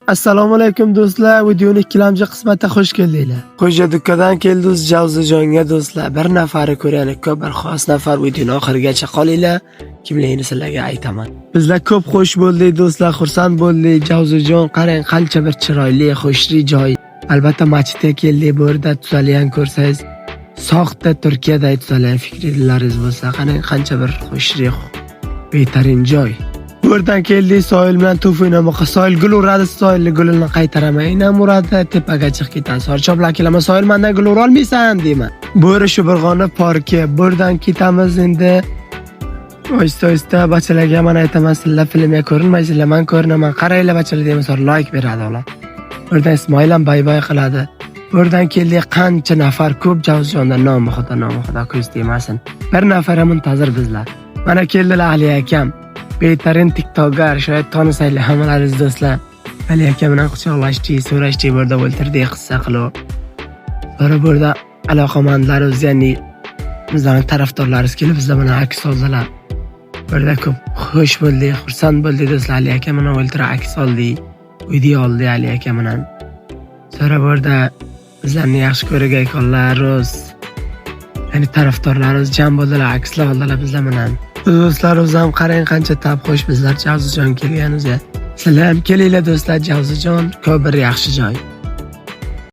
Assalomu alaykum do'stlar, videoning ikkinchi qismatiga xush keldinglar. Xo'ja dukkadan keldik Javzijonga do'stlar. Bir nafari ko'raylik, ko'p bir xos nafar videoning oxirigacha qolinglar. Kimligini sizlarga aytaman. Bizlar ko'p xush bo'ldik do'stlar, xursand bo'ldik. Javzijon qarang, qancha bir chiroyli, xushli joy. Albatta masjidga keldik, bu yerda tuzalgan ko'rsangiz, Soxda Turkiyada tuzalgan fikrlaringiz bo'lsa, qarang qancha bir xushli, betarin joy. Bu yerdan keldik, soyil bilan to'finamoqqa, soyil gul uradi, soyilni gulini qaytaraman. Inam uradi, tepaga chiqib ketadi. Sorchoblar kelaman, soyil mendan gul ura olmaysan deyman. Bu yer shu Burg'oni parki. Bu yerdan ketamiz endi. Oysta-oysta bachalarga men aytaman, sizlar filmga ko'rinmaysizlar, men ko'rinaman. Qaranglar bachalar deymasa, like beradi ular. Bu yerdan Ismoil ham bay-bay qiladi. Bu yerdan keldik, qancha nafar ko'p Javzijonda nomi xudo ko'z tegmasin. Bir nafar muntazir bizlar. Mana keldilar Ali akam. Betarin TikTok'gar, shoyat tanisanglar hammalaringiz do'stlar. Ali aka bilan quchoqlashdik, so'rashdik, burada o'ltirdik, qissa qilib. Burada aloqamandlarimiz, ya'ni bizning tarafdorlarimiz kelib bizlar bilan aks oldilar. Burada ko'p xush bo'ldik, xursand bo'ldik do'stlar. Ali aka bilan o'ltirib aks oldik, video oldik Ali aka bilan. Sonra burada bizlarni yaxshi ko'rgan ekanlar, ya'ni tarafdorlarimiz jam bo'ldilar, akslar oldilar bizlar bilan. Do'stlarimiz ham qarang qancha tabxo'sh bizlar Javzijon kelganimizga. Sizlar ham kelinglar do'stlar, Javzijon ko'p bir yaxshi joy.